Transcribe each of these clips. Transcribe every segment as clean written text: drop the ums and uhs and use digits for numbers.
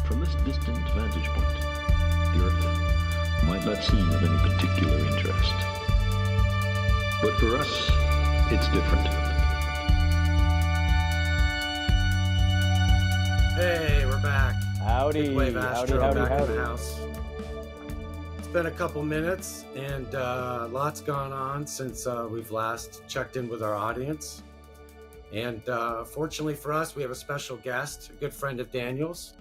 From this distant vantage point, the Earth might not seem of any particular interest. But for us, it's different. Hey, we're back. Howdy. BigWaveAstro Howdy. back in the house. It's been a couple minutes and lots gone on since we've last checked in with our audience. And fortunately for us, we have a special guest, a good friend of Daniel's.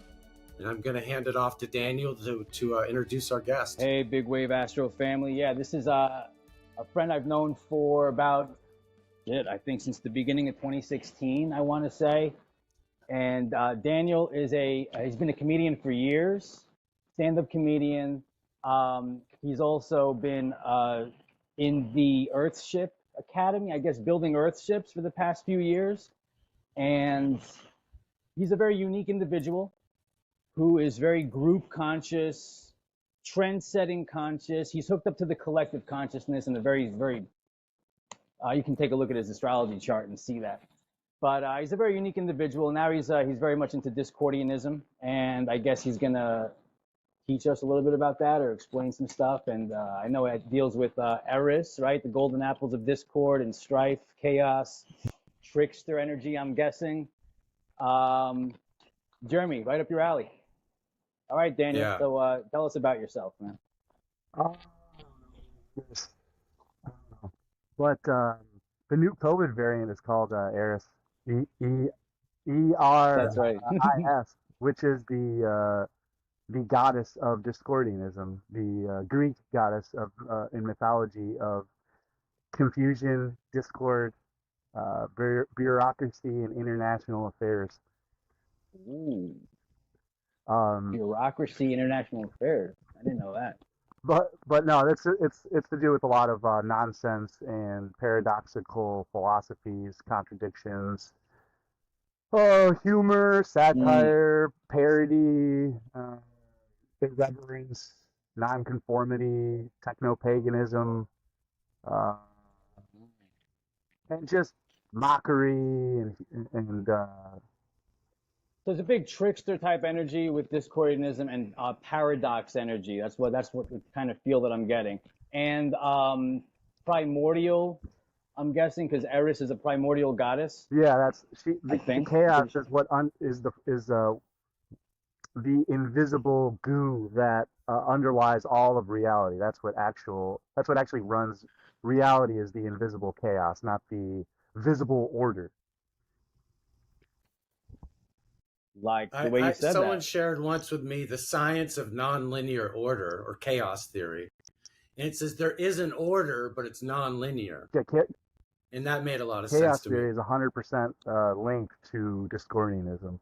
And I'm going to hand it off to Daniel to introduce our guest. Hey, BigWaveAstro family. Yeah, this is a friend I've known for about, I think since the beginning of 2016, I want to say. And Daniel is he's been a comedian for years, stand-up comedian. He's also been in the Earthship Academy, I guess, building Earthships for the past few years. And he's a very unique individual who is very group conscious, trend-setting conscious. He's hooked up to the collective consciousness in a very, very, you can take a look at his astrology chart and see that. But he's a very unique individual. Now he's very much into Discordianism, and I guess he's gonna teach us a little bit about that or explain some stuff. And I know it deals with Eris, right? The golden apples of discord and strife, chaos, trickster energy, I'm guessing. Jeremy, right up your alley. All right, Daniel. Yeah. So tell us about yourself, man. Yes. But the new COVID variant is called Eris, That's right. E-R-I-S, which is the goddess of Discordianism, the Greek goddess of in mythology of confusion, discord, bureaucracy, and international affairs. Ooh. Bureaucracy, international affairs. I didn't know that. But no, it's to do with a lot of nonsense and paradoxical philosophies, contradictions, humor, satire, parody, irreverence, nonconformity, techno-paganism, and just mockery and So it's a big trickster type energy with Discordianism and paradox energy. That's what the kind of feel that I'm getting. And primordial, I'm guessing, because Eris is a primordial goddess. yeah, that's I think. the chaos is what is the invisible goo that underlies all of reality. That's what actually runs reality, is the invisible chaos, not the visible order. Like the way you said someone that. shared once with me the science of nonlinear order or chaos theory. And it says there is an order, but it's nonlinear. Yeah, And that made a lot of sense chaos to me. theory is 100% linked to Discordianism.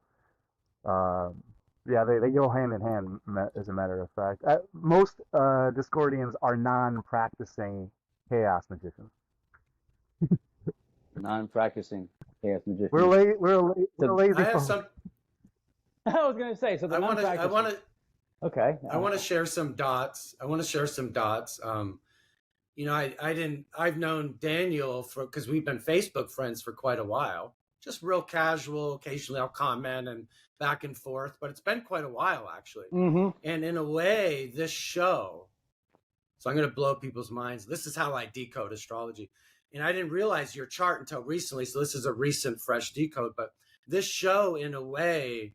Yeah, they go hand in hand, as a matter of fact. Most Discordians are non-practicing chaos magicians. Non-practicing chaos magician. We're lazy. I have some. I was gonna say, so the I non-practicing. want to. Okay. I want to share some dots. You know, I've known Daniel because we've been Facebook friends for quite a while. Just real casual. Occasionally I'll comment and back and forth, but it's been quite a while actually. Mm-hmm. And in a way, this show, so I'm going to blow people's minds. This is how I decode astrology. And I didn't realize your chart until recently. So this is a recent, fresh decode. But this show, in a way,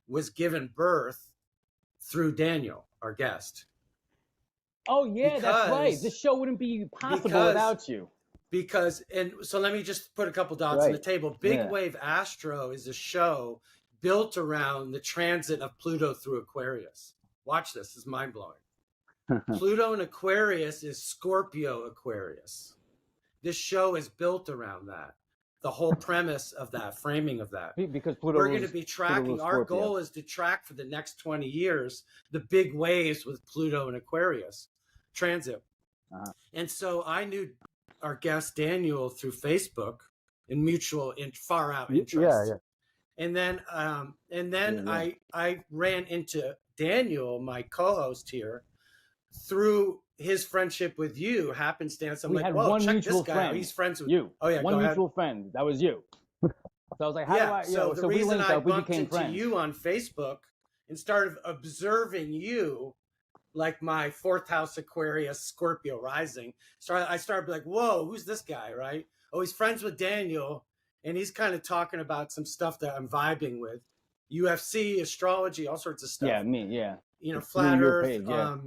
was given birth through Daniel, our guest. Oh yeah, that's right. This show wouldn't be possible without you. And so let me just put a couple dots on the table. BigWaveAstro is a show built around the transit of Pluto through Aquarius. Watch this. It's mind-blowing. Pluto in Aquarius is Scorpio Aquarius. This show is built around that. The whole premise of that, framing of that. Because Pluto We're going to be tracking. Our goal is to track for the next 20 years the big waves with Pluto and Aquarius transit. And so I knew our guest Daniel through Facebook in mutual, far out interest. Yeah. And then I ran into Daniel, my co-host here, through his friendship with you, happenstance. I'm like, whoa, check this guy out. He's friends with you. Oh yeah, one mutual friend. That was you. So I was like, how do I? So the we reason linked I up, we bumped became into friends. you on Facebook and started observing you, like my 4th house Aquarius Scorpio rising. So I started like, whoa, who's this guy, right? Oh, he's friends with Daniel, and he's kind of talking about some stuff that I'm vibing with. UFC, astrology, all sorts of stuff. Yeah, me, yeah. You know, It's flat Earth. page, yeah.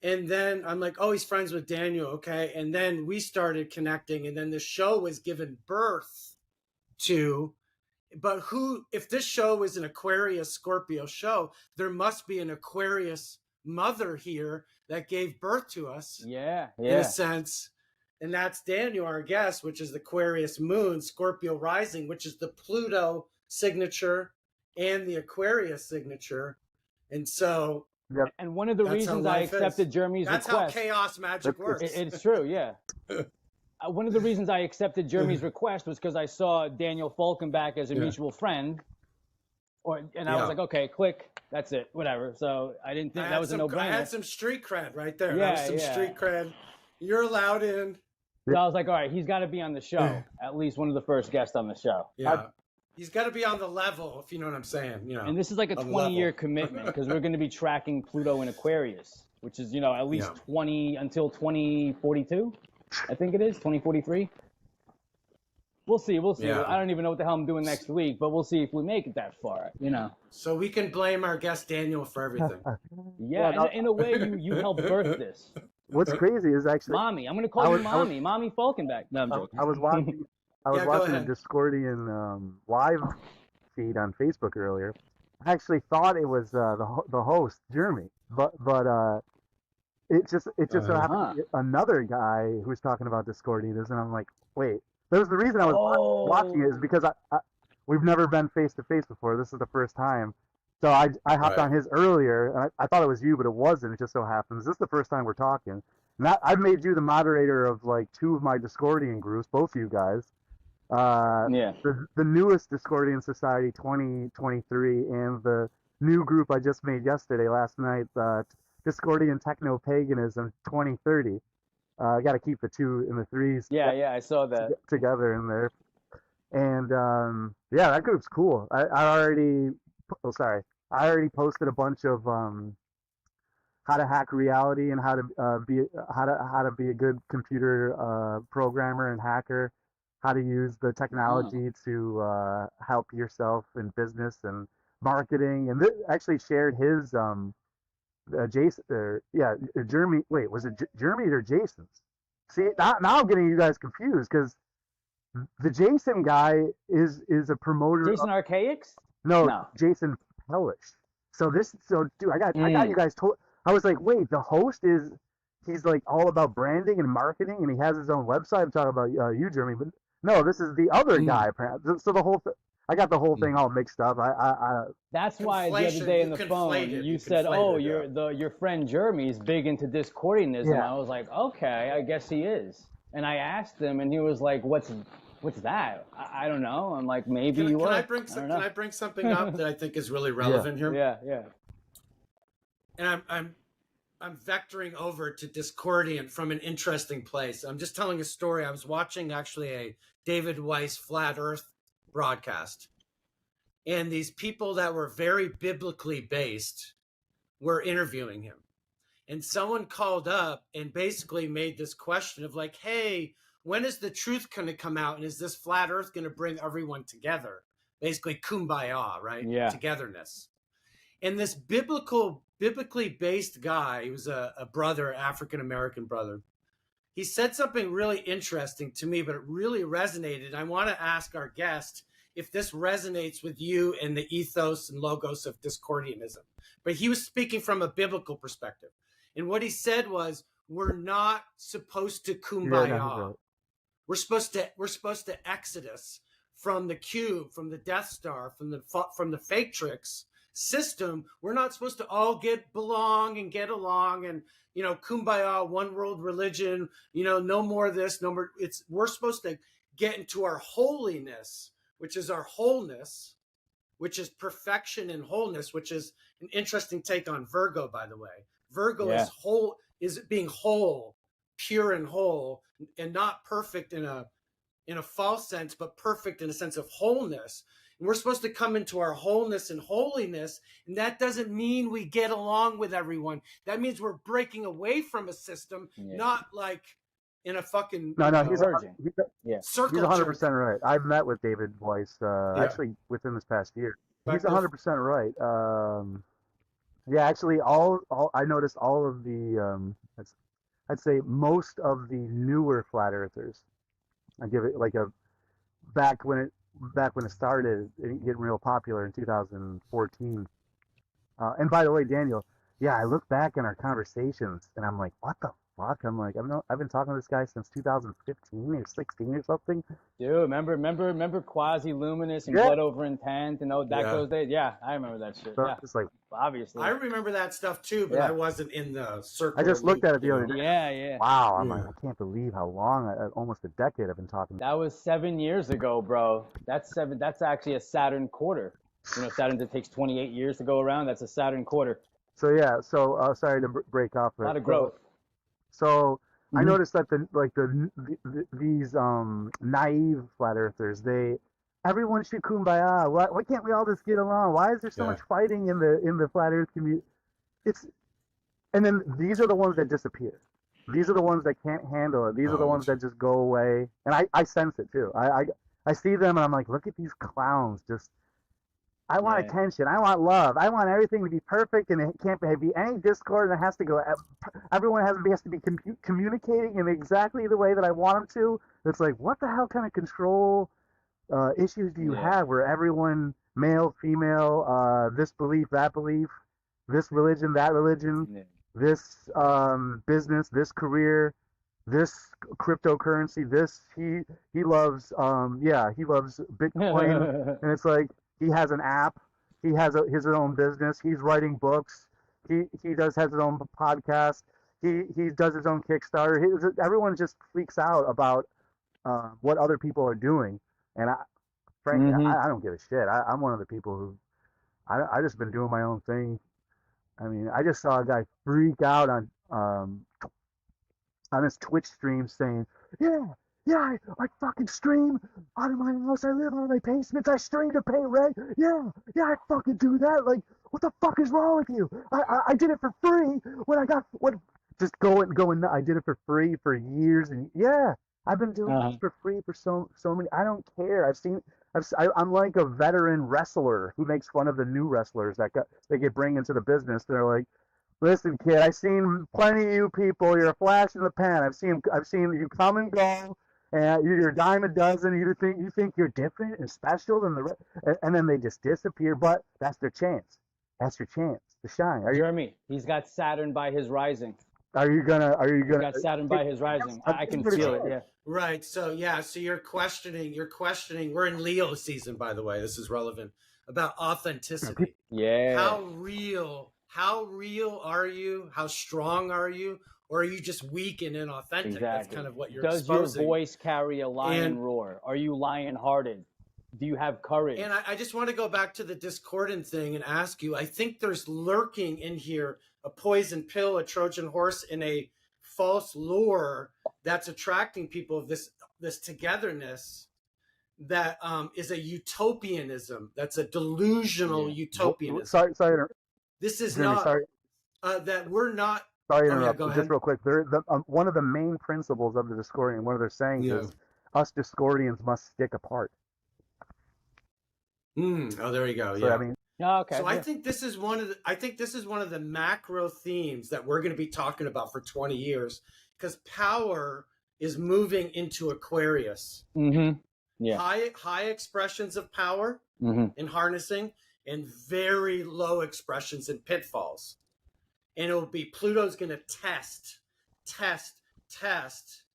And then I'm like, oh, he's friends with Daniel, okay. And then we started connecting, and then the show was given birth to. But if this show was an Aquarius Scorpio show, there must be an Aquarius mother here that gave birth to us. Yeah. In a sense. And that's Daniel, our guest, which is the Aquarius moon, Scorpio rising, which is the Pluto signature and the Aquarius signature. And so, and one of the reasons I accepted Jeremy's request. That's how chaos magic works. It's true, yeah. One of the reasons I accepted Jeremy's request was because I saw Daniel Falkenbach as a mutual friend. And I was like, okay, click, that's it, whatever. So I didn't think that was a no-brainer. I had some street cred right there. Yeah, that was some street cred. You're allowed in. So I was like, all right, he's got to be on the show. At least one of the first guests on the show. Yeah. He's got to be on the level, if you know what I'm saying. You know, and this is like a 20-year commitment because we're going to be tracking Pluto in Aquarius, which is, at least 20 until 2042. I think it is 2043. We'll see. Yeah. I don't even know what the hell I'm doing next week, but we'll see if we make it that far, So we can blame our guest Daniel for everything. In a way, you helped birth this. What's crazy is actually Mommy. I'm going to call you Mommy. Mommy Falkenbach. No, I'm joking. I was watching a Discordian live feed on Facebook earlier. I actually thought it was the host, Jeremy, but it just so happened to be another guy who was talking about Discordianism, and I'm like, wait. That was the reason I was watching it, is because we've never been face to face before. This is the first time. So I hopped on his earlier, and I thought it was you, but it wasn't. It just so happens. This is the first time we're talking. And I've made you the moderator of like 2 of my Discordian groups, both of you guys. The newest Discordian Society 2023, and the new group I just made last night, Discordian Techno Paganism 2030. I got to keep the 2 and the 3s. Yeah, I saw that together in there. And that group's cool. I already posted a bunch of how to hack reality and how to be a good computer programmer and hacker, how to use the technology to help yourself in business and marketing. And actually shared his Jeremy. Wait, was it Jeremy or Jason's? See, now I'm getting you guys confused because the Jason guy is a promoter. Jason Archaics? No, Jason Pellish. Dude, I got you guys told. I was like, wait, the host he's like all about branding and marketing, and he has his own website. I'm talking about you, Jeremy, but no, this is the other guy. So the whole I got the whole thing all mixed up. That's why the other day in the phone you said, "Oh, your friend Jeremy is big into Discordianism." Yeah. I was like, "Okay, I guess he is." And I asked him, and he was like, "What's that?" I don't know. I'm like, maybe you are. Can I bring something up that I think is really relevant here? Yeah. And I'm vectoring over to Discordian from an interesting place. I'm just telling a story. I was watching actually a David Weiss Flat Earth broadcast, and these people that were very biblically based were interviewing him, and someone called up and basically made this question of like, hey, when is the truth going to come out, and is this flat earth going to bring everyone together? Basically kumbaya, right? Togetherness. And this biblically based guy, he was a brother, African-American brother, he said something really interesting to me, but it really resonated. I want to ask our guest if this resonates with you and the ethos and logos of Discordianism. But he was speaking from a biblical perspective. And what he said was, we're not supposed to kumbaya. Yeah, we're supposed to exodus from the cube, from the Death Star, from the Fatrix system. We're not supposed to all belong and get along and, kumbaya, one world religion, no more of this, no more. We're supposed to get into our holiness, which is our wholeness, which is perfection and wholeness, which is an interesting take on Virgo, by the way. Virgo is whole, is being whole, pure and whole, and not perfect in a false sense, but perfect in a sense of wholeness. And we're supposed to come into our wholeness and holiness. And that doesn't mean we get along with everyone. That means we're breaking away from a system, not like in a fucking he's circle. He's 100% right. I've met with David Weiss actually within this past year. He's 100% right. Actually, all I noticed all of the I'd say most of the newer flat earthers. I give it like back when it started getting real popular in 2014. And by the way, Daniel, I look back in our conversations and I'm like, what the fuck? I'm like, I've been talking to this guy since 2015 or 16 or something. Dude, remember Quasi-Luminous and Blood Over Intent and that those days? Yeah, I remember that shit. So it's like, obviously. I remember that stuff too, but I wasn't in the circle. I just looked at it the other day. Yeah. Wow, I'm like, I can't believe how long, almost a decade I've been talking. That was 7 years ago, bro. That's actually a Saturn quarter. Saturn that takes 28 years to go around. That's a Saturn quarter. So sorry to break off. A lot of growth. So I noticed that these naive flat earthers, everyone should kumbaya. Why can't we all just get along? Why is there so much fighting in the flat earth community? And then these are the ones that disappear. These are the ones that can't handle it. These are the ones that just go away. And I sense it too. I see them and I'm like, look at these clowns. I want attention. I want love. I want everything to be perfect, and it can't be any discord. And it has to go. Everyone has to be communicating in exactly the way that I want them to. It's like, what the hell kind of control issues do you have? Where everyone, male, female, this belief, that belief, this religion, that religion, this business, this career, this cryptocurrency, this he loves he loves Bitcoin, and it's like. He has an app. He has his own business. He's writing books. He has his own podcast. He does his own Kickstarter. Everyone just freaks out about what other people are doing. And frankly, I don't give a shit. I'm one of the people who I just been doing my own thing. I mean, I just saw a guy freak out on his Twitch stream saying, I fucking stream out of my house. I live out of my basement. I stream to pay rent. I fucking do that. Like, what the fuck is wrong with you? I did it for free when I got just going. I did it for free for years, and I've been doing this for free for so many. I don't care. I'm like a veteran wrestler who makes fun of the new wrestlers that get bring into the business. They're like, listen, kid, I've seen plenty of you people. You're a flash in the pan. I've seen you come and go. And you're a dime a dozen. You think you're different and special than the rest, and then they just disappear. But that's their chance. That's your chance to shine. Jeremy, he's got Saturn by his rising. Are you gonna? He's got Saturn by his rising. I can feel it. Yeah. Right. So So you're questioning. We're in Leo season, by the way. This is relevant about authenticity. Yeah. How real are you? How strong are you? Or are you just weak and inauthentic? Exactly. That's kind of what you're exposing. Does your voice carry a lion roar? Are you lion-hearted? Do you have courage? And I just want to go back to the discordant thing and ask you, I think there's lurking in here a poison pill, a Trojan horse, and a false lure that's attracting people of this togetherness that is a utopianism. That's a delusional utopianism. Sorry. This is Jeremy, not that we're not. Sorry to interrupt. Just real quick, one of the main principles of the Discordian, one of their sayings is, "Us Discordians must stick apart." Oh, there you go. So, I mean, okay. So I think this is one of the macro themes that we're going to be talking about for 20 years, because power is moving into Aquarius. Yeah. High expressions of power in harnessing, and very low expressions in pitfalls. And it'll be Pluto's going to test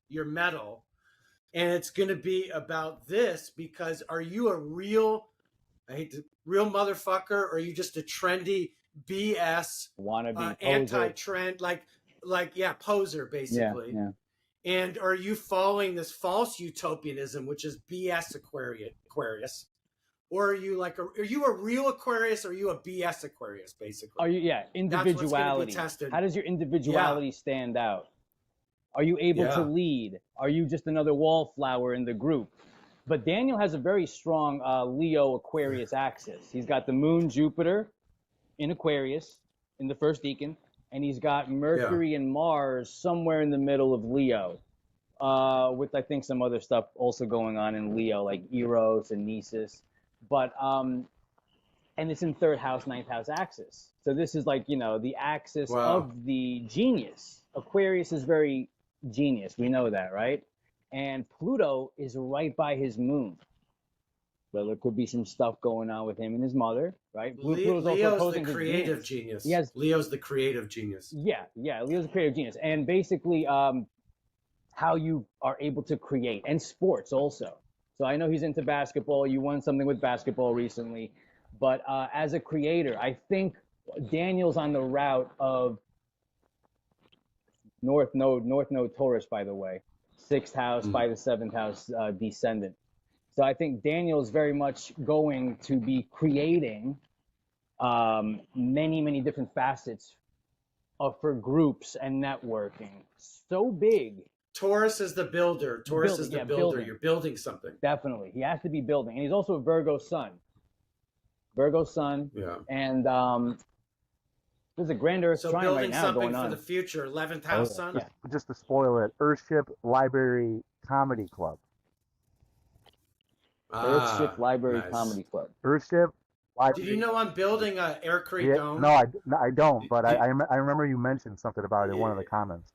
your mettle. And it's going to be about this, because are you a real motherfucker, or are you just a trendy BS wannabe anti-trend, poser basically? Yeah. And are you following this false utopianism, which is BS Aquarius? Or are you are you a real Aquarius, or are you a BS Aquarius, basically? Are you, individuality. How does your individuality stand out? Are you able to lead? Are you just another wallflower in the group? But Daniel has a very strong Leo Aquarius axis. He's got the moon Jupiter in Aquarius in the first decan, and he's got Mercury and Mars somewhere in the middle of Leo, with I think some other stuff also going on in Leo, like Eros and Nisus. But and it's in third house, ninth house axis. So this is like, the axis of the genius. Aquarius is very genius. We know that, right? And Pluto is right by his moon. So there could be some stuff going on with him and his mother, right? Leo's the creative genius. Yes. Leo's the creative genius. Yeah, Leo's the creative genius. And basically how you are able to create, and sports also. So I know he's into basketball. You won something with basketball recently. But as a creator, I think Daniel's on the route of North Node Taurus, by the way, 6th house by the 7th house descendant. So I think Daniel's very much going to be creating many, many different facets for groups and networking. So big. Taurus is the builder. Taurus is the builder. Building. You're building something. Definitely. He has to be building. And he's also a Virgo sun. Yeah. And there's a grand Earth trine right now going on. For the future, 11th house sun. Yeah. Just to spoil it, Earthship Library Comedy Club. Earthship Library Comedy Club. Earthship Library. Do you know I'm building a Aircrete dome? No, I don't. But I remember you mentioned something about it in one of the comments.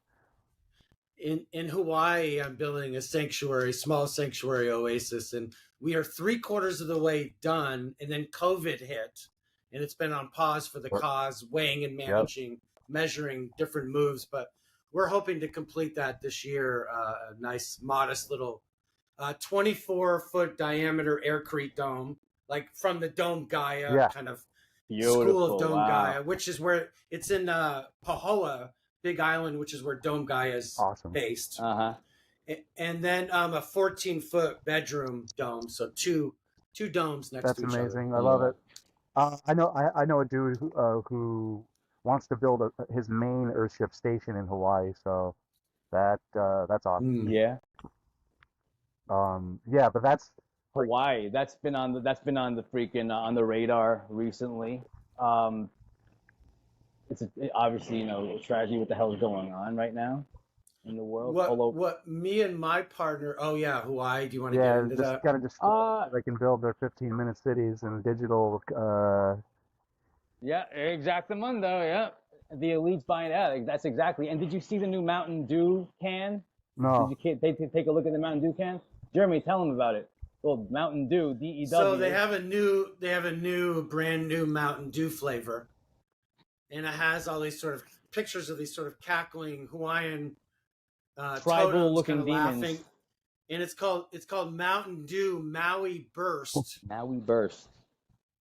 In Hawaii, I'm building a small sanctuary oasis, and we are 3/4 of the way done. And then COVID hit, and it's been on pause for the cause, weighing and managing, measuring different moves. But we're hoping to complete that this year. A nice, modest little 24-foot diameter Aircrete dome, like from the Dome Gaia kind of school of Dome Gaia, which is where it's in Pahoa, Big Island, which is where Dome Gaia is based. And then a 14-foot bedroom dome, so two domes next to each other. That's amazing. I love it. I know a dude who wants to build his main Earthship station in Hawaii, so that's awesome. Yeah. But that's Hawaii. That's been on the freaking on the radar recently. It's obviously a tragedy. What the hell is going on right now in the world? What me and my partner? Oh yeah, Hawaii. Do you want to get into that? They can build their 15-minute cities and digital. Yeah, exactamundo. Yeah, the elites buying that. That's exactly. And did you see the new Mountain Dew can? No. Did you take a look at the Mountain Dew can? Jeremy, tell them about it. Well, Mountain Dew, DEW. So they have a brand new Mountain Dew flavor. And it has all these sort of pictures of these sort of cackling Hawaiian tribal-looking demons. Laughing. And it's called Mountain Dew Maui Burst. Maui Burst.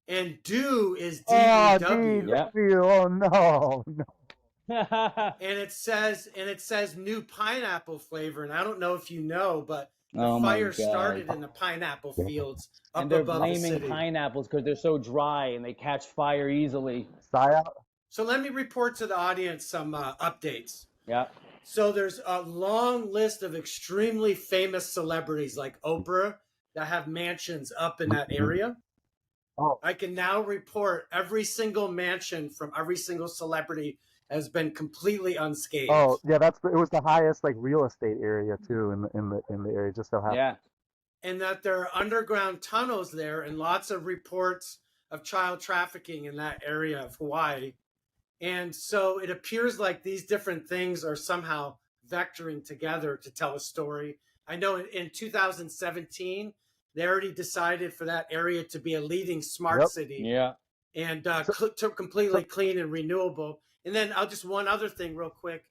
And Dew is DEW. Oh no. and it says new pineapple flavor. And I don't know if you know, but the fire started in the pineapple fields up and they're above the city. blaming pineapples because they're so dry and they catch fire easily. So let me report to the audience some updates. Yeah. So there's a long list of extremely famous celebrities like Oprah that have mansions up in that area. Oh. I can now report every single mansion from every single celebrity has been completely unscathed. Oh yeah, it was the highest real estate area too in the area, just so happened. Yeah. And that there are underground tunnels there, and lots of reports of child trafficking in that area of Hawaii. And so it appears like these different things are somehow vectoring together to tell a story. I know in 2017, they already decided for that area to be a leading smart city. Yeah. And completely clean and renewable. And then one other thing real quick.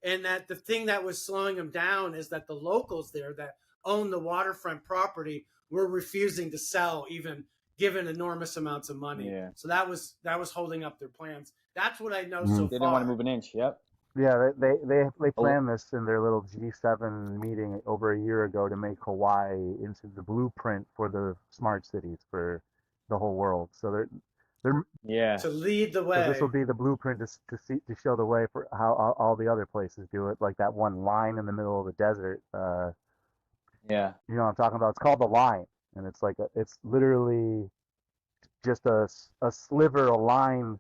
And that the thing that was slowing them down is that the locals there that own the waterfront property were refusing to sell, even given enormous amounts of money. Yeah. So that was holding up their plans. That's what I know so far. They didn't want to move an inch. Yep. Yeah, they planned this in their little G7 meeting over a year ago to make Hawaii into the blueprint for the smart cities for the whole world. So they're to lead the way. So this will be the blueprint to show the way for how all the other places do it, like that one line in the middle of the desert. Yeah. You know what I'm talking about? It's called the line, and it's like it's literally just a sliver of line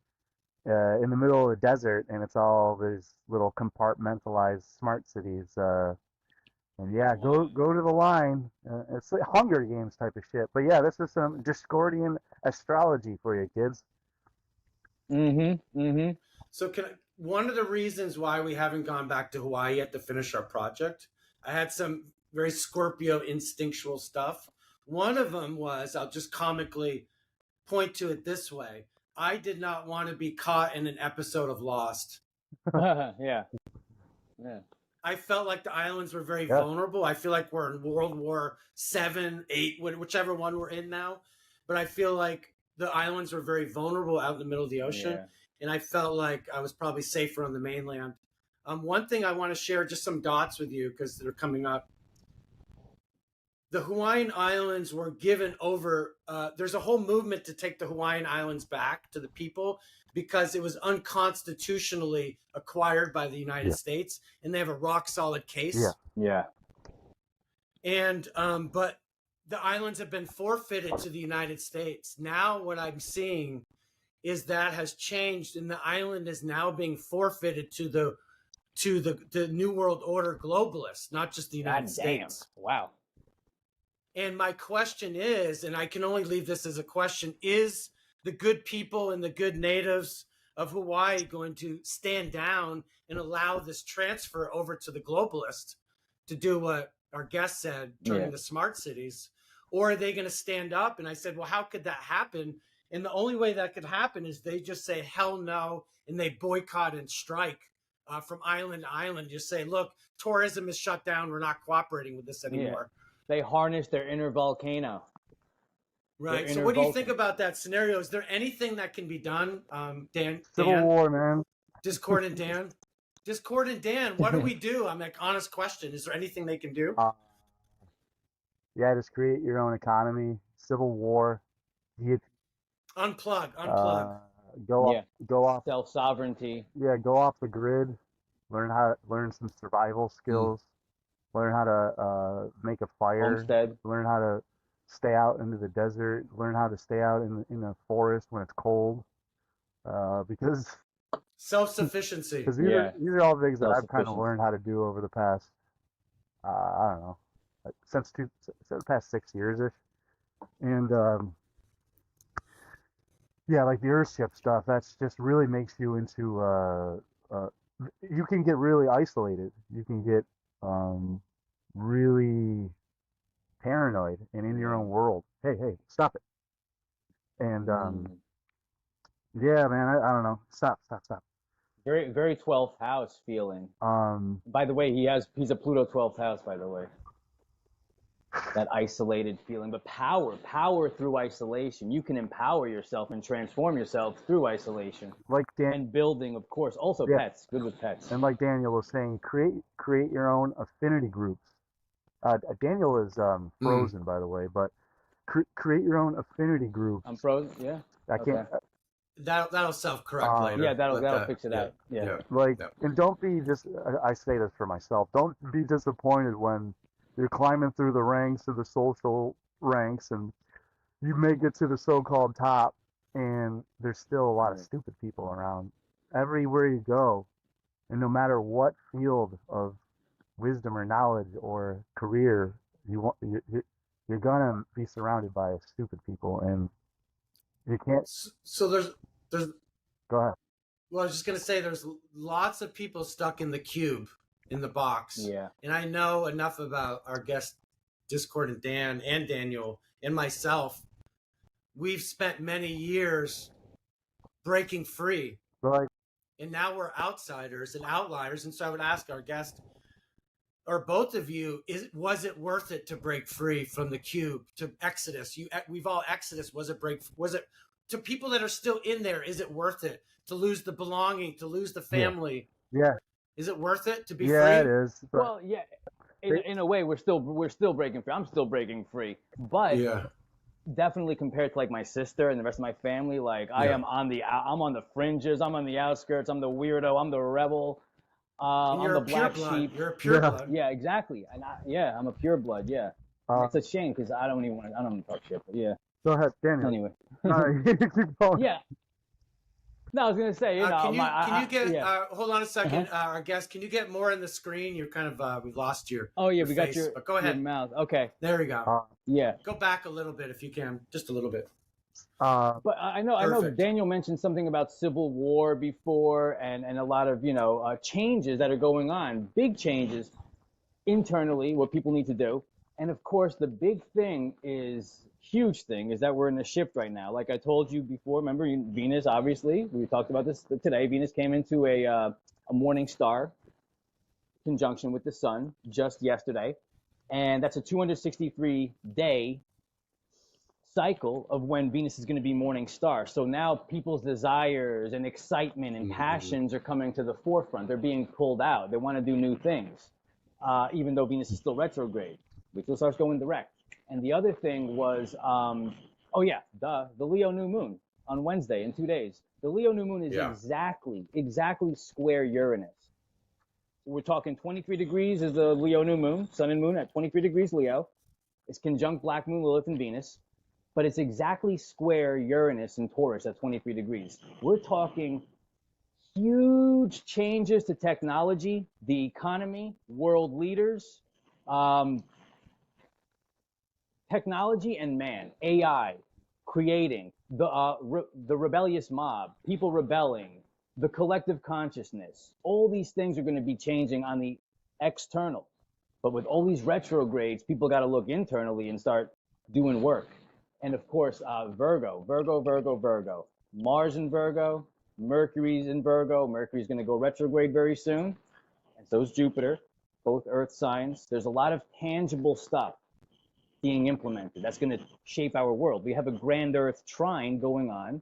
in the middle of the desert, and it's all these little compartmentalized smart cities. And yeah, go to the line. It's like Hunger Games type of shit. But yeah, this is some Discordian astrology for you kids. So one of the reasons why we haven't gone back to Hawaii yet to finish our project, I had some very Scorpio instinctual stuff. One of them was, I'll just comically point to it this way. I did not want to be caught in an episode of Lost. Yeah. I felt like the islands were very vulnerable. I feel like we're in World War 7, 8, whichever one we're in now. But I feel like the islands were very vulnerable out in the middle of the ocean. Yeah. And I felt like I was probably safer on the mainland. One thing I want to share, just some dots with you because they're coming up. The Hawaiian Islands were given over. There's a whole movement to take the Hawaiian Islands back to the people because it was unconstitutionally acquired by the United States, and they have a rock solid case. Yeah. And but the islands have been forfeited to the United States. Now what I'm seeing is that has changed, and the island is now being forfeited to the New World Order globalists, not just the United States. Wow. And my question is, and I can only leave this as a question, is the good people and the good natives of Hawaii going to stand down and allow this transfer over to the globalists to do what our guest said, turning the smart cities? Or are they going to stand up? And I said, well, how could that happen? And the only way that could happen is they just say, hell no, and they boycott and strike from island to island. Just say, look, tourism is shut down. We're not cooperating with this anymore. Yeah. They harness their inner volcano. Right. So what do you think about that scenario? Is there anything that can be done, Dan? Civil War, man. Discordant Dan, what do we do? I'm like, honest question. Is there anything they can do? Yeah, just create your own economy. Civil War. Unplug. Go off self-sovereignty. Yeah, go off the grid. Learn some survival skills. Learn how to make a fire. Homestead. Learn how to stay out into the desert. Learn how to stay out in the forest when it's cold. Because self-sufficiency. Because these are all things that I've kind of learned how to do over the past, I don't know, since the past 6 years-ish. And like the Earthship stuff, that's just really makes you into, you can get really isolated. You can get really paranoid and in your own world. Hey, stop it. And yeah, man, I don't know. Stop. Very, very 12th house feeling. By the way, he's a Pluto 12th house, by the way. That isolated feeling, but power through isolation. You can empower yourself and transform yourself through isolation. And building, of course. Also pets. Good with pets. And like Daniel was saying, create your own affinity groups. Daniel is frozen, by the way, but create your own affinity groups. I'm frozen. Yeah. I can't. That'll self-correct later. Yeah, that'll fix it out. Yeah. And don't be I say this for myself. Don't be disappointed when you're climbing through the ranks of the social ranks and you make it to the so-called top, and there's still a lot of stupid people around everywhere you go. And no matter what field of wisdom or knowledge or career you're gonna be surrounded by stupid people, and you can't. So there's. Go ahead. Well, I was just gonna say there's lots of people stuck in the cube, in the box. Yeah. And I know enough about our guest Discordant Dan and Daniel and myself. We've spent many years breaking free. Right. And now we're outsiders and outliers. And so I would ask our guest, or both of you, was it worth it to break free from the cube, to Exodus? We've all Exodus. Was it to people that are still in there? Is it worth it to lose the belonging, to lose the family? Yeah. Is it worth it to be free? Yeah, it is. But well, yeah. In a way, we're still breaking free. I'm still breaking free, but definitely compared to like my sister and the rest of my family, I'm on the fringes. I'm on the outskirts. I'm the weirdo. I'm the rebel. I'm the black sheep. You're a pure blood. Yeah, exactly. And I'm a pure blood. Yeah. It's a shame because I don't even want to talk shit. But yeah. Go ahead, Daniel. Anyway. No, keep going. Yeah. No, I was gonna say, can you get? Hold on a second, our guest. Can you get more in the screen? You're kind of we've lost your. Oh yeah, your we face, got your. But go ahead. Your mouth. Okay. There we go. Yeah. Go back a little bit if you can, just a little bit. But I know Daniel mentioned something about civil war before, and a lot of changes that are going on, big changes internally, what people need to do, and of course the big thing is. Huge thing is that we're in a shift right now. Like I told you before, remember Venus, obviously, we talked about this today. Venus came into a morning star conjunction with the sun just yesterday. And that's a 263-day cycle of when Venus is going to be morning star. So now people's desires and excitement and passions are coming to the forefront. They're being pulled out. They want to do new things, even though Venus is still retrograde, which will start going direct. And the other thing was, the Leo new moon on Wednesday in 2 days. The Leo new moon is exactly square Uranus. We're talking 23 degrees is the Leo new moon, sun and moon at 23 degrees Leo. It's conjunct black moon, Lilith, and Venus. But it's exactly square Uranus and Taurus at 23 degrees. We're talking huge changes to technology, the economy, world leaders, technology and man, AI, creating the rebellious mob, people rebelling, the collective consciousness. All these things are going to be changing on the external. But with all these retrogrades, people got to look internally and start doing work. And of course, Virgo. Mars in Virgo, Mercury's in Virgo. Mercury's going to go retrograde very soon. And so is Jupiter, both earth signs. There's a lot of tangible stuff being implemented. That's going to shape our world. We have a grand Earth trine going on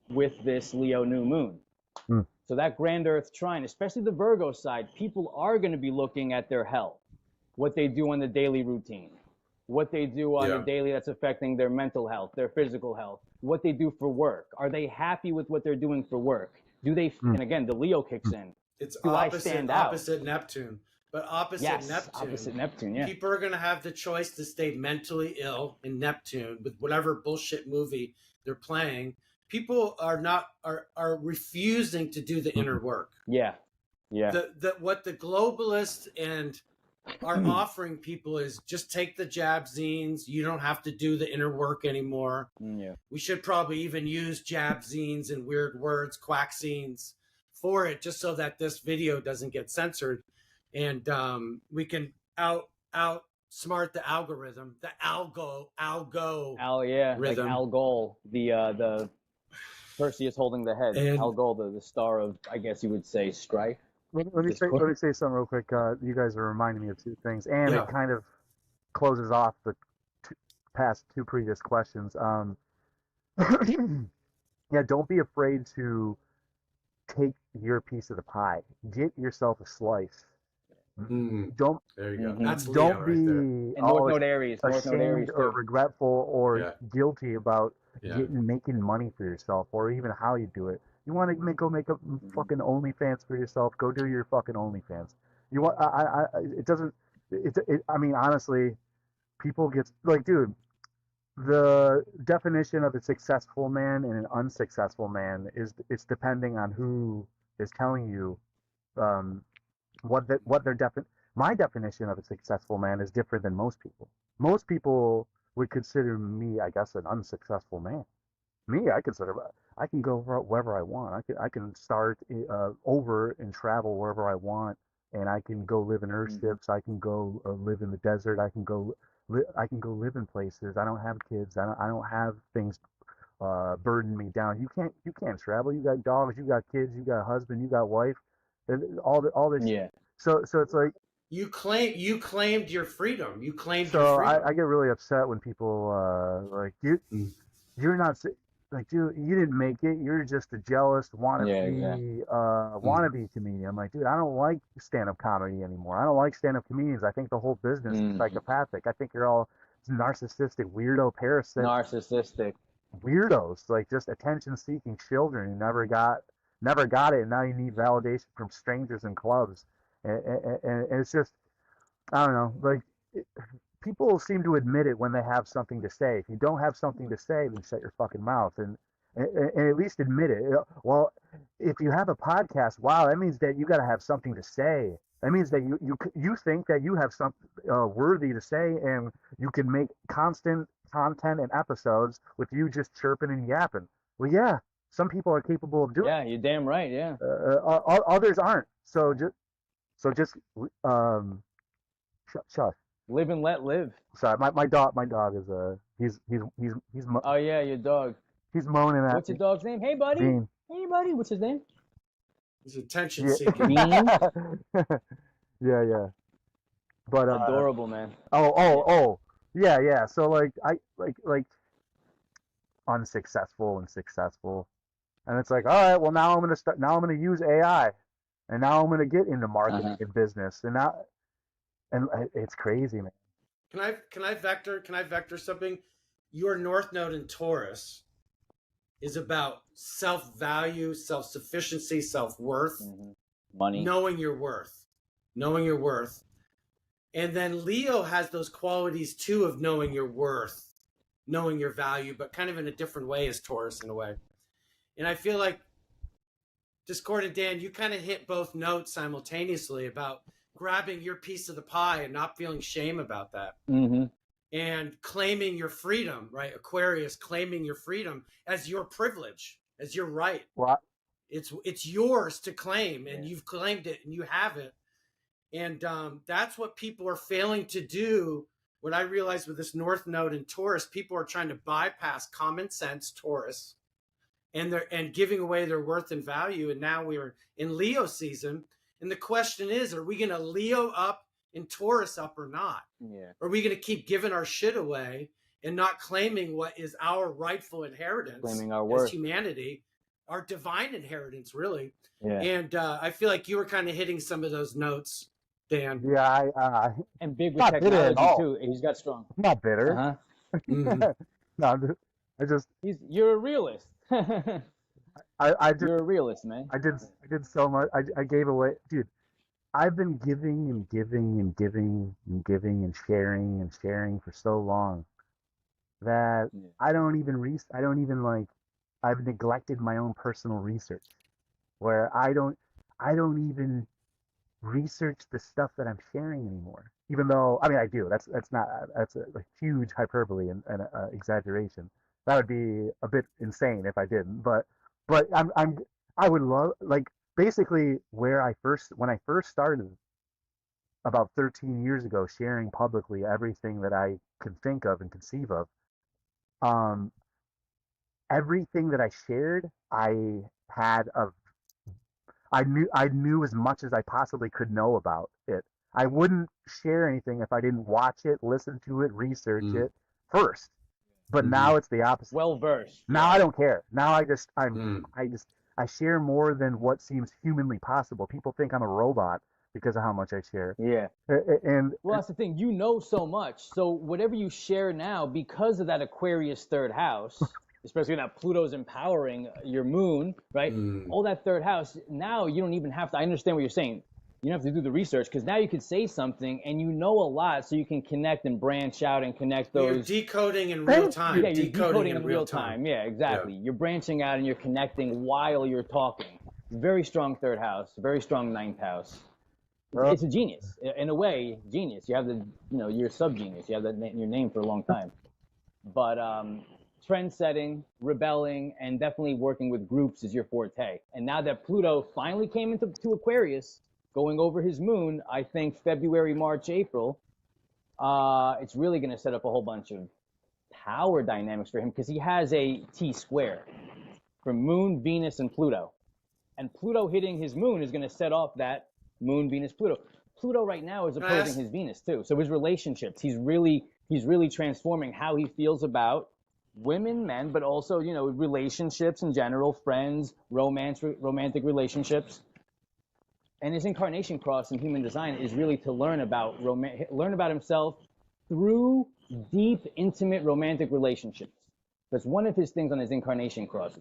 with this Leo new moon. So that grand Earth trine, especially the Virgo side, people are going to be looking at their health, what they do on the daily routine, what they do on the daily that's affecting their mental health, their physical health, what they do for work. Are they happy with what they're doing for work? Do they, and again, the Leo kicks in. It's opposite Neptune. But opposite Neptune, people are going to have the choice to stay mentally ill in Neptune with whatever bullshit movie they're playing. People are refusing to do the inner work. Yeah. What the globalists and are offering people is just take the jab zines. You don't have to do the inner work anymore. Yeah. We should probably even use jab zines and weird words, quack zines for it, just so that this video doesn't get censored. And we can outsmart the algorithm, the algo rhythm. Like Al Gore, the Perseus holding the head. And Al Gore, the star of, I guess you would say, strife. Let me say something real quick. You guys are reminding me of two things, and it kind of closes off the past two previous questions. Don't be afraid to take your piece of the pie. Get yourself a slice. Don't. There you go. That's Leo don't be North Node Aries, ashamed or regretful or guilty about making money for yourself, or even how you do it. You want to go make a fucking OnlyFans for yourself? Go do your fucking OnlyFans. You want? It doesn't. I mean, honestly, people get like, dude. The definition of a successful man and an unsuccessful man it's depending on who is telling you my definition of a successful man is different than most people. Most people would consider me, I guess, an unsuccessful man. Me, I can go wherever I want. I can start over and travel wherever I want, and I can go live in earthships. I can go live in the desert. I can go live in places. I don't have kids. I don't have things burden me down. You can't travel. You got dogs. You got kids. You got a husband. You got wife. All this. Yeah. So it's like you claimed your freedom. You claimed. So your freedom. I get really upset when people like you're not like you didn't make it. You're just a jealous wannabe comedian. I'm like, dude, I don't like stand-up comedy anymore. I don't like stand-up comedians. I think the whole business is psychopathic. I think you're all narcissistic, weirdo, parasitic, weirdos, like just attention-seeking children who never got it, and now you need validation from strangers in clubs. and it's just, I don't know, like people seem to admit it when they have something to say. If you don't have something to say, then shut your fucking mouth and at least admit it. Well, if you have a podcast, wow, that means that you got to have something to say. That means that you think that you have something worthy to say, and you can make constant content and episodes with you just chirping and yapping. Well, yeah, some people are capable of doing. Yeah, you're damn right. Yeah. Others aren't. So just shush. Live and let live. Sorry, my dog is he's Oh yeah, your dog. He's moaning at me. What's your dog's name? Hey buddy. Bean. Hey buddy. What's his name? He's attention seeking. Bean. Yeah. But adorable, man. Oh. Yeah. So like unsuccessful and successful. And it's like, all right, well now I'm gonna use AI. And now I'm gonna get into marketing and business. And it's crazy, man. Can I vector something? Your North Node in Taurus is about self-value, self-sufficiency, self-worth, money, knowing your worth. And then Leo has those qualities too of knowing your worth, knowing your value, but kind of in a different way as Taurus in a way. And I feel like Discordant Dan, you kind of hit both notes simultaneously about grabbing your piece of the pie and not feeling shame about that. And claiming your freedom, right? Aquarius, claiming your freedom as your privilege, as your right. What? It's yours to claim, and you've claimed it, and you have it. And that's what people are failing to do. What I realized with this North Node in Taurus, people are trying to bypass common sense Taurus, and giving away their worth and value. And now we're in Leo season, and the question is: are we going to Leo up and Taurus up or not? Yeah. Are we going to keep giving our shit away and not claiming what is our rightful inheritance, claiming our worth as humanity, our divine inheritance, really? Yeah. And I feel like you were kind of hitting some of those notes, Dan. Yeah, and big with technology too. He's got strong. I'm not bitter. No, you're a realist. You're a realist, man. I did so much. I gave away, dude. I've been giving and giving and giving and giving and sharing for so long that I've neglected my own personal research, where I don't even research the stuff that I'm sharing anymore. Even though, I mean, I do. That's a huge hyperbole and exaggeration. That would be a bit insane if I didn't. But I would love, like, basically when I first started about 13 years ago, sharing publicly everything that I could think of and conceive of, everything that I shared, I knew as much as I possibly could know about it. I wouldn't share anything if I didn't watch it, listen to it, research it first. But now it's the opposite. Well versed. Now I don't care. Now I share more than what seems humanly possible. People think I'm a robot because of how much I share. Yeah. And well, that's the thing. You know so much. So whatever you share now, because of that Aquarius third house, especially now Pluto's empowering your moon, right? All that third house, now you don't even have to, I understand what you're saying. You don't have to do the research because now you can say something and you know a lot, so you can connect and branch out and connect those. You're decoding in real time. Yeah, you're decoding in real time. Yeah, exactly. Yeah. You're branching out and you're connecting while you're talking. Very strong third house, very strong ninth house. It's a genius. In a way, genius. You have you're a sub-genius. You have that your name for a long time. But trend setting, rebelling, and definitely working with groups is your forte. And now that Pluto finally came into Aquarius, going over his moon, I think February, March, April, it's really going to set up a whole bunch of power dynamics for him because he has a T-square from Moon, Venus, and Pluto. And Pluto hitting his moon is going to set off that Moon, Venus, Pluto. Pluto right now is opposing his Venus too. So his relationships, he's really transforming how he feels about women, men, but also, relationships in general, friends, romantic relationships. And his incarnation cross in human design is really to learn about himself through deep, intimate, romantic relationships. That's one of his things on his incarnation cross.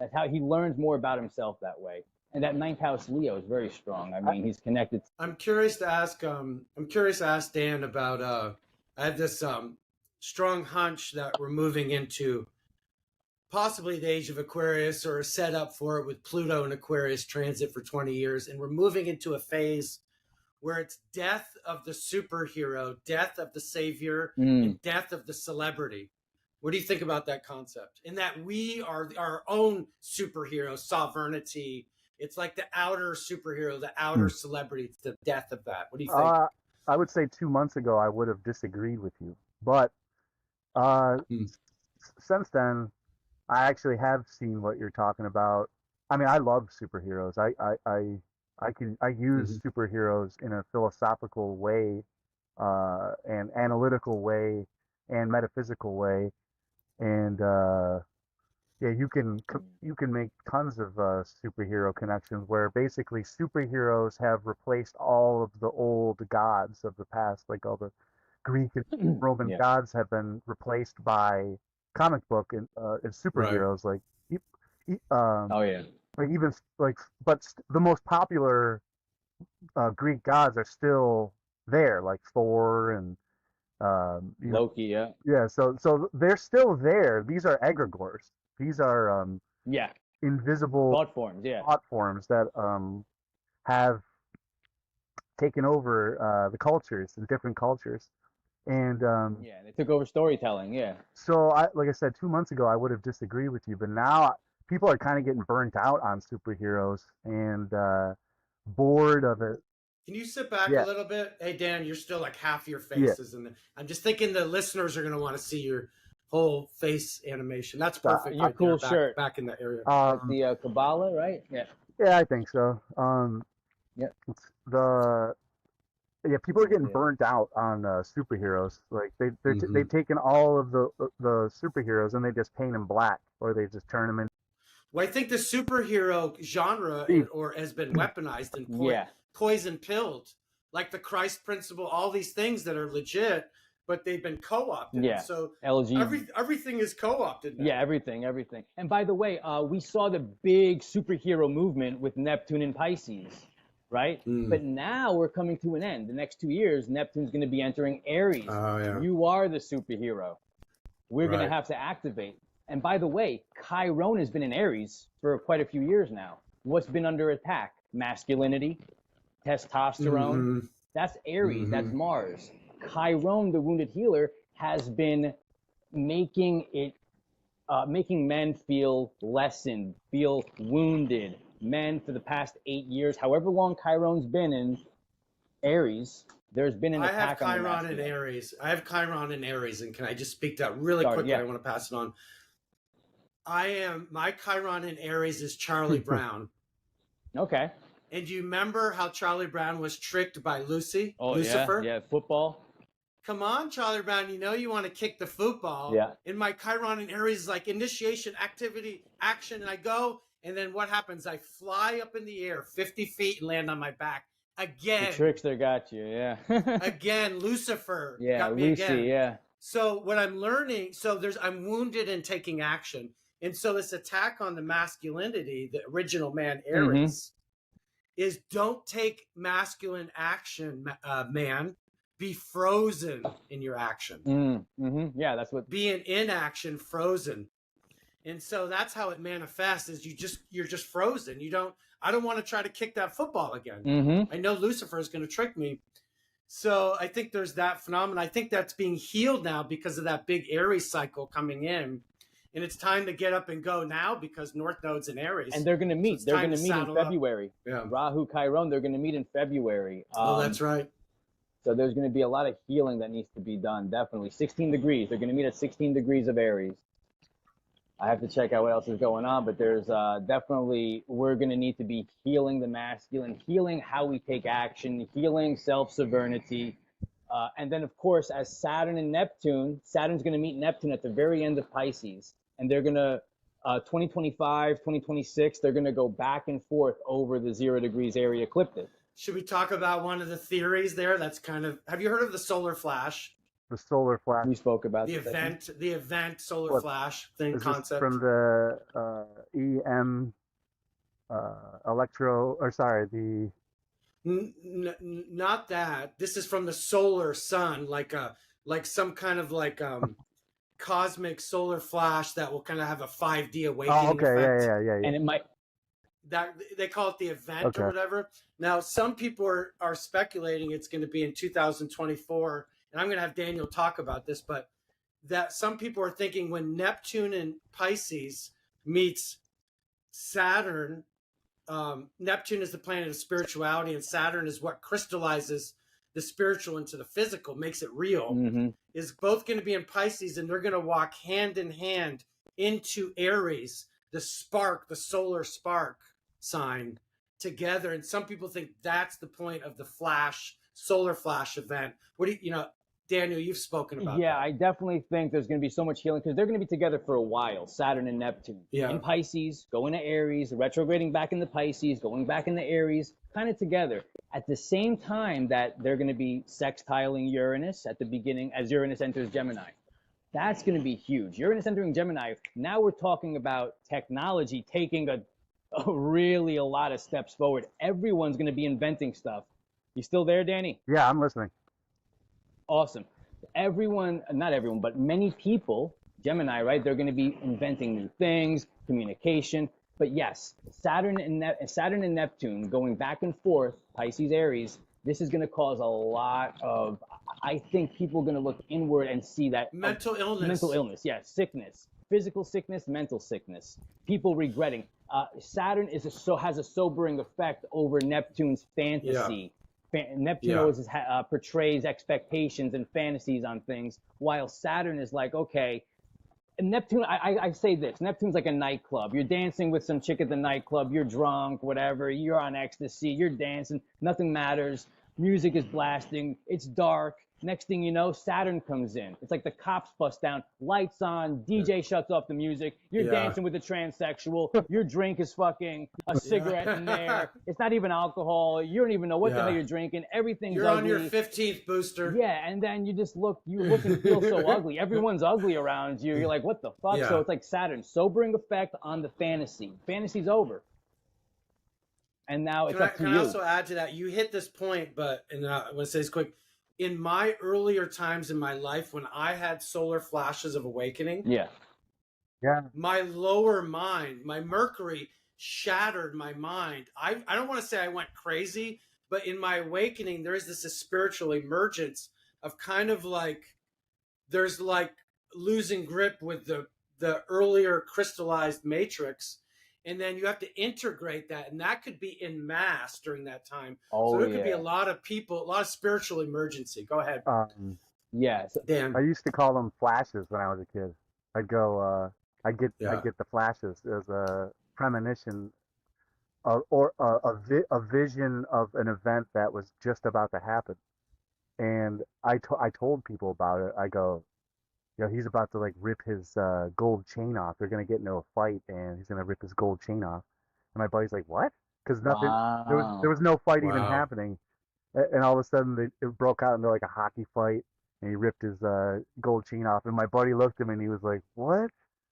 That's how he learns more about himself that way. And that ninth house Leo is very strong. I mean, he's connected. I'm curious to ask Dan about I have this strong hunch that we're moving into possibly the age of Aquarius, or a setup for it with Pluto and Aquarius transit for 20 years. And we're moving into a phase where it's death of the superhero, death of the savior, and death of the celebrity. What do you think about that concept? In that we are our own superhero, sovereignty. It's like the outer superhero, the outer celebrity. It's the death of that. What do you think? I would say 2 months ago I would have disagreed with you, but since then I actually have seen what you're talking about. I mean, I love superheroes. I use superheroes in a philosophical way, and analytical way, and metaphysical way, and yeah, you can make tons of superhero connections where basically superheroes have replaced all of the old gods of the past, like all the Greek and Roman gods have been replaced by comic book and superheroes, like like even like, but the most popular Greek gods are still there, like Thor and Loki, so they're still there. These are egregores. These are invisible thought forms that have taken over the cultures, the different cultures. And they took over storytelling. So like I said, 2 months ago I would have disagreed with you, but now people are kind of getting burnt out on superheroes and bored of it. Can you sit back a little bit? Hey Dan, you're still like half your face is in the, I'm just thinking the listeners are going to want to see your whole face animation. That's perfect. Your cool shirt back in the area. The Kabbalah, right? Yeah, I think so. People are getting burnt out on superheroes. Like they've taken all of the superheroes and they just paint them black, or they just turn them in. Well, I think the superhero genre or has been weaponized and poison pilled, like the Christ principle, all these things that are legit, but they've been co-opted. So everything is co-opted now. Everything. And by the way, we saw the big superhero movement with Neptune and Pisces, right? But now we're coming to an end. The next 2 years, Neptune's going to be entering Aries. You are the superhero. We're going to have to activate. And by the way, Chiron has been in Aries for quite a few years now. What's been under attack? Masculinity, testosterone. That's Aries. That's Mars. Chiron, the wounded healer, has been making men feel lessened, feel wounded. Men for the past 8 years, however long Chiron's been in Aries, there's been an attack on the masculine. I have Chiron in Aries, and can I just speak that really quickly? I want to pass it on. My Chiron in Aries is Charlie Brown. Okay. And do you remember how Charlie Brown was tricked by Lucifer? Yeah, football. Come on, Charlie Brown, you want to kick the football. Yeah. And my Chiron in Aries is like initiation, activity, action, and I go, and then what happens? I fly up in the air 50 feet and land on my back. Again. The trickster got you, Again, Lucifer got me Lucy, again. So what I'm learning, I'm wounded in taking action. And so this attack on the masculinity, the original man, Aries, is don't take masculine action, man. Be frozen in your action. Yeah, that's what. Be in inaction, frozen. And so that's how it manifests, is you're just frozen. I don't want to try to kick that football again. I know Lucifer is going to trick me. So I think there's that phenomenon. I think that's being healed now because of that big Aries cycle coming in. And it's time to get up and go now because North Node's in Aries. And they're going to meet. So they're going to meet in February. Rahu, Chiron, they're going to meet in February. That's right. So there's going to be a lot of healing that needs to be done, definitely. 16 degrees. They're going to meet at 16 degrees of Aries. I have to check out what else is going on, but there's definitely, we're going to need to be healing the masculine, healing how we take action, healing self-sovereignty. And then, of course, as Saturn's going to meet Neptune at the very end of Pisces. And they're going to, 2025, 2026, they're going to go back and forth over the 0 degrees area ecliptic. Should we talk about one of the theories there? That's have you heard of the solar flash? The solar flash. We spoke about the event solar flash thing concept. From the EM Not that. This is from the solar sun, like some kind of cosmic solar flash that will kind of have a 5D awakening effect. Yeah. And it might. That they call it the event or whatever. Now, some people are speculating it's going to be in 2024, and I'm going to have Daniel talk about this, but that some people are thinking when Neptune and Pisces meets Saturn, Neptune is the planet of spirituality, and Saturn is what crystallizes the spiritual into the physical, makes it real, is both going to be in Pisces, and they're going to walk hand in hand into Aries, the solar spark sign together. And some people think that's the point of the solar flash event. What do you Daniel, you've spoken about that. I definitely think there's going to be so much healing because they're going to be together for a while, Saturn and Neptune. In Pisces, going to Aries, retrograding back into Pisces, going back into Aries, kind of together. At the same time that they're going to be sextiling Uranus at the beginning as Uranus enters Gemini. That's going to be huge. Uranus entering Gemini, now we're talking about technology taking a lot of steps forward. Everyone's going to be inventing stuff. You still there, Danny? Yeah, I'm listening. Awesome. Not everyone, but many people, Gemini, right? They're going to be inventing new things, communication. But yes, Saturn and Neptune going back and forth, Pisces, Aries, this is going to cause a lot of, I think people are going to look inward and see that. Mental illness, yes, sickness, physical sickness, mental sickness, people regretting. Saturn has a sobering effect over Neptune's fantasy. Neptune always portrays expectations and fantasies on things, while Saturn is like, okay, and Neptune, I say this, Neptune's like a nightclub. You're dancing with some chick at the nightclub, you're drunk, whatever, you're on ecstasy, you're dancing, nothing matters, music is blasting, it's dark. Next thing you know, Saturn comes in. It's like the cops bust down, lights on, DJ shuts off the music, you're dancing with a transsexual, your drink is fucking a cigarette in there, it's not even alcohol, you don't even know what the hell you're drinking, everything's you're ugly. On your 15th booster. Yeah, and then you look and feel so ugly. Everyone's ugly around you. You're like, what the fuck? So it's like Saturn, sobering effect on the fantasy. Fantasy's over. And now it's up to you. Can I also add to that? You hit this point, and I want to say this quick. In my earlier times in my life, when I had solar flashes of awakening, my lower mind, my Mercury shattered my mind. I don't want to say I went crazy, but in my awakening, there is this spiritual emergence of kind of like, there's like losing grip with the earlier crystallized matrix. And then you have to integrate that, and that could be in mass during that time. So there could be a lot of people, a lot of spiritual emergency. Go ahead. Dan. I used to call them flashes when I was a kid. I'd go, I get the flashes as a premonition or a vision of an event that was just about to happen. And I told people about it. I go, he's about to like rip his gold chain off. They're gonna get into a fight, and he's gonna rip his gold chain off. And my buddy's like, "What?" Because nothing. Wow. There was no fight even happening, and all of a sudden it broke out into like a hockey fight, and he ripped his gold chain off. And my buddy looked at me and he was like, "What?" And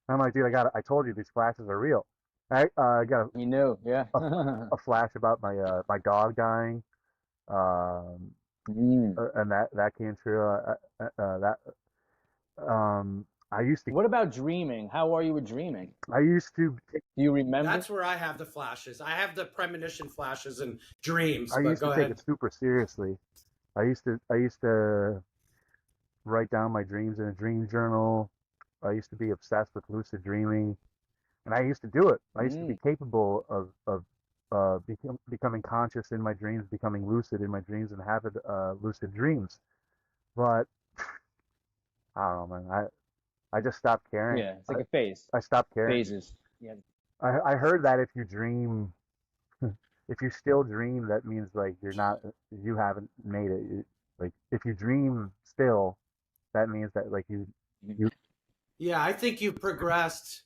I'm like, "Dude, I told you these flashes are real." I got a flash about my dog dying, and that came true. I used to. What about dreaming? How are you with dreaming? I used to. Do you remember? That's where I have the flashes. I have the premonition flashes and dreams. I used to take it super seriously. I used to write down my dreams in a dream journal. I used to be obsessed with lucid dreaming, and I used to do it. I used to be capable of becoming conscious in my dreams, becoming lucid in my dreams, and having lucid dreams. But I don't know, man. I just stopped caring. Yeah, it's like a phase. I stopped caring. Phases. Yeah. I heard that if you dream, if you still dream, that means like you haven't made it. Like if you dream still, that means that like you. Yeah, I think you've progressed.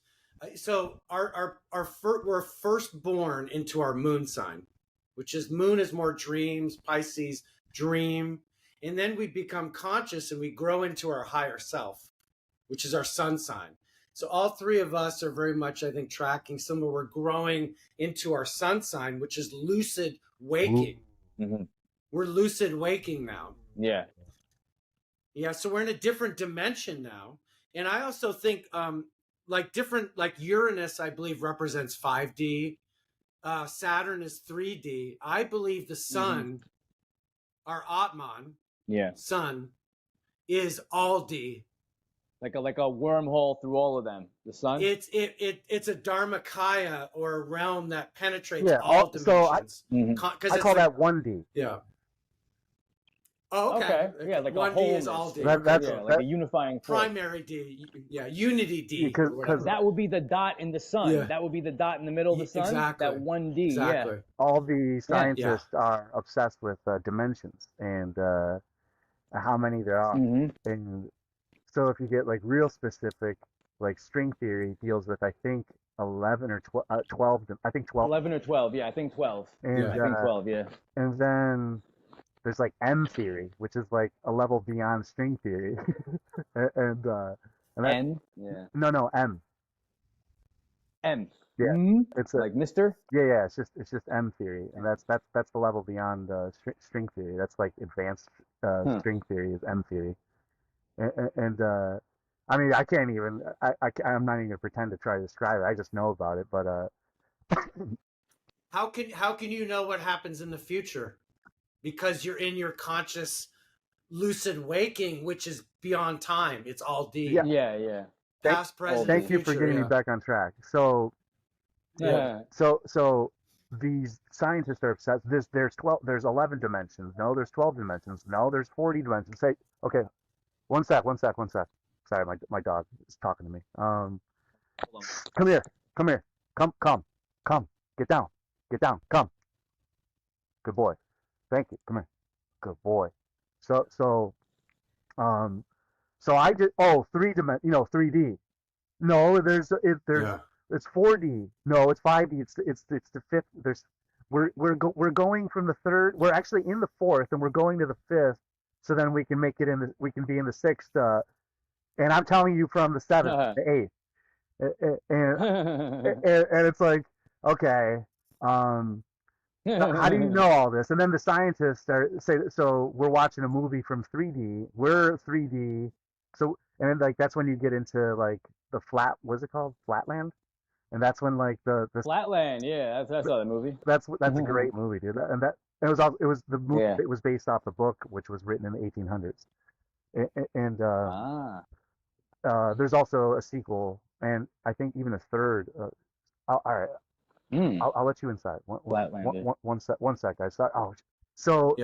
So we're first born into our moon sign, which is moon is more dreams, Pisces, dream. And then we become conscious and we grow into our higher self, which is our sun sign. So all three of us are very much, I think, tracking similar. We're growing into our sun sign, which is lucid waking. Mm-hmm. We're lucid waking now. Yeah. Yeah, so we're in a different dimension now. And I also think like Uranus, I believe, represents 5D. Saturn is 3D. I believe the sun, our Atman, sun, is all D. Like a wormhole through all of them. The sun. It's a Dharmakaya, or a realm that penetrates all dimensions. So I call that 1D. Yeah. Oh, okay. Yeah, like 1D a wholeness. is all D. Like a unifying force. Primary D. Yeah, unity D. Because that would be the dot in the sun. Yeah. That would be the dot in the middle of the sun. Exactly. That 1D. Exactly. Yeah. All the scientists are obsessed with dimensions and how many there are. And so if you get like real specific, like string theory deals with, I think, 11 or 12. I think 12. 11 or 12. Yeah, I think 12. And, I think 12. Yeah. And then there's like M theory, which is like a level beyond string theory. and that, N? Yeah. No, M. M. Yeah. Mm-hmm. It's like Mr. Yeah. It's just M theory, and that's the level beyond string theory. That's like advanced string theory is M theory. And I mean, I can't even. I'm not even gonna pretend to try to describe it. I just know about it. But how can you know what happens in the future? Because you're in your conscious lucid waking, which is beyond time. It's all D. Yeah. Past, present, thank you future, for getting me back on track. So so these scientists are obsessed. There's 11 dimensions. No, there's 12 dimensions. No, there's 40 dimensions. Say, okay, one sec. Sorry, my dog is talking to me. Come here. Come. Get down. Come. Good boy. Thank you. Come here. Good boy. So I did 3D. No, it's 4D. No, it's 5D. It's the fifth. We're going from the third. We're actually in the fourth, and we're going to the fifth. So then we can we can be in the sixth. And I'm telling you from the seventh, the eighth, and it's like, okay. How do you know all this? And then the scientists say, so we're watching a movie from 3D. We're 3D. So, and then, like, that's when you get into like the what's it called? Flatland. And that's when like the Flatland. Yeah, that's the movie. That's a great movie, dude. It was the movie. It was based off the book, which was written in the 1800s. And there's also a sequel, and I think even a third. All right. I'll let you inside. One sec, guys. So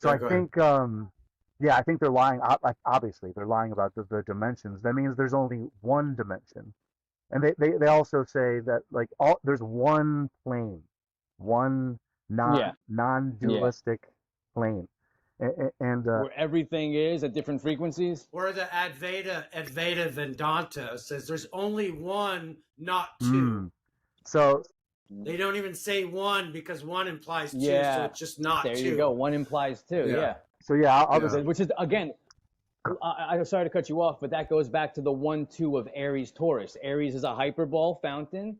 I think I think they're lying. Obviously, they're lying about the dimensions. That means there's only one dimension, and they also say that like there's one plane, one non-dualistic plane, and where everything is at different frequencies. Or the Advaita Vedanta says there's only one, not two. So. They don't even say one because one implies two, so it's just not there two. There you go. One implies two. Yeah. So I'll just. Which is again, I'm sorry to cut you off, but that goes back to the 1-2 of Aries Taurus. Aries is a hyperbole fountain,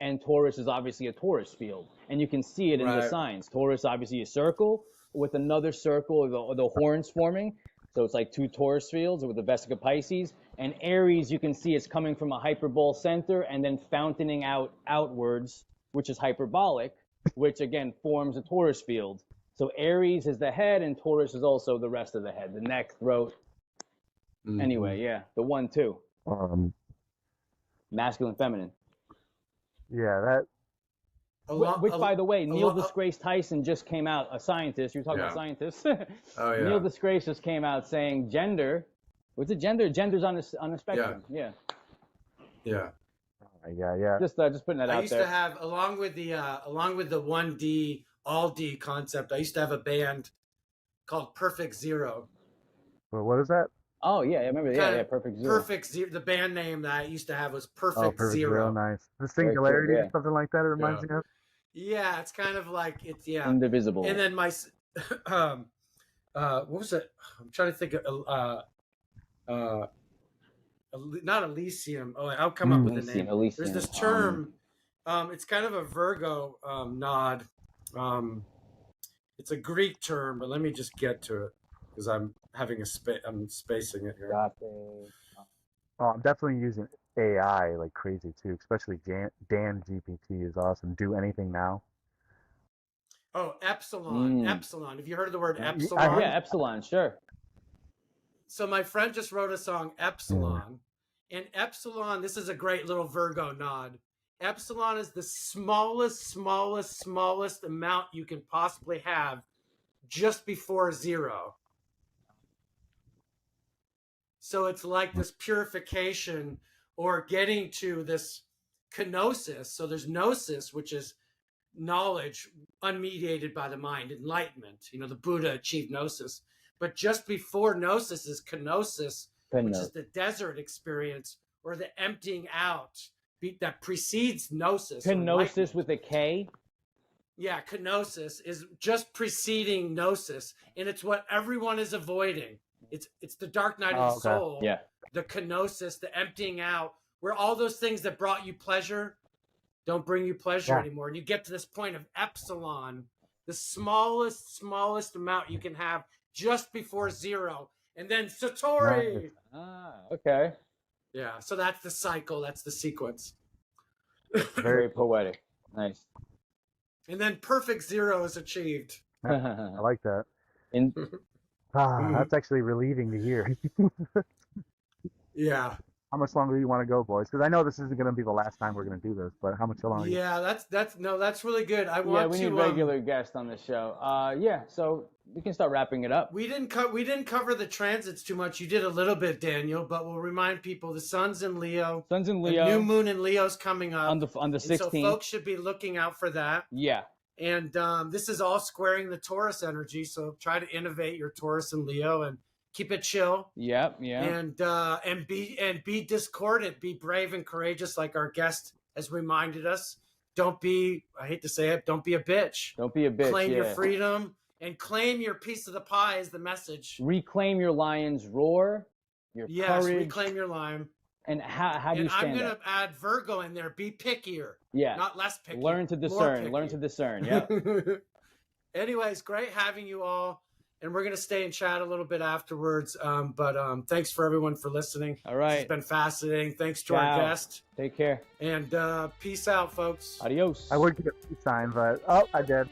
and Taurus is obviously a Taurus field, and you can see it in the signs. Taurus obviously a circle with another circle, the horns forming. So it's like two Taurus fields with the Vesica Pisces, and Aries you can see it's coming from a hyperbole center and then fountaining outwards, which is hyperbolic, which again forms a Taurus field. So Aries is the head, and Taurus is also the rest of the head, the neck, throat. Anyway, the 1-2. Masculine, feminine. Yeah, that. Which, by the way, Neil deGrasse Tyson just came out, a scientist. You're talking about scientists. Neil deGrasse just came out saying gender. What's it? Gender's on a spectrum. Yeah. Just putting that out there. I used to have, along with the 1D all D concept, I used to have a band called Perfect Zero. Well, what is that? Oh yeah, I remember. Yeah, Perfect Zero. Perfect Zero. The band name that I used to have was Perfect Zero. Nice. The singularity or something like that. It reminds me of. Yeah, it's kind of like it's indivisible. And then my what was it? I'm trying to think of not Elysium. Oh, I'll come up with a name. Elysium. There's this term. It's kind of a Virgo nod. It's a Greek term, but let me just get to it because I'm having I'm spacing it here. Oh, I'm definitely using AI like crazy too, especially Dan GPT is awesome. Do anything now. Oh, Epsilon. Epsilon. Have you heard of the word Epsilon? Yeah, Epsilon, sure. So my friend just wrote a song, Epsilon. And Epsilon, this is a great little Virgo nod. Epsilon is the smallest amount you can possibly have just before zero. So it's like this purification or getting to this kenosis. So there's gnosis, which is knowledge unmediated by the mind, enlightenment. You know, the Buddha achieved gnosis. But just before gnosis is kenosis, which is the desert experience or the emptying out that precedes gnosis. Kenosis with a K? Yeah, kenosis is just preceding gnosis, and it's what everyone is avoiding. It's the dark night of the soul. Yeah. The kenosis, the emptying out, where all those things that brought you pleasure don't bring you pleasure anymore. And you get to this point of epsilon, the smallest amount you can have just before zero. And then Satori. Okay. Yeah, so that's the cycle. That's the sequence. Very poetic. Nice. And then perfect zero is achieved. I like that. That's actually relieving to hear. Yeah. How much longer do you want to go, boys? Because I know this isn't going to be the last time we're going to do this, but how much longer? Yeah, that's really good. We need regular guests on the show. So we can start wrapping it up. We didn't cover the transits too much. You did a little bit, Daniel, but we'll remind people the sun's in Leo. Sun's in Leo. The new moon in Leo's coming up on the 16th. So folks should be looking out for that. Yeah. And this is all squaring the Taurus energy. So try to innovate your Taurus and Leo and keep it chill. Yep. Yeah. And be discordant. Be brave and courageous, like our guest has reminded us. Don't be, I hate to say it, don't be a bitch. Don't be a bitch. Claim your freedom and claim your piece of the pie is the message. Reclaim your lion's roar. Your courage. Reclaim your lion. And how do you stand I'm going to add Virgo in there. Be pickier. Yeah. Not less picky. Learn to discern. Learn to discern. Yeah. Anyways, great having you all. And we're going to stay and chat a little bit afterwards. But thanks for everyone for listening. All right. It's been fascinating. Thanks to our guest. Take care. And peace out, folks. Adios. I would get a peace sign, but I did.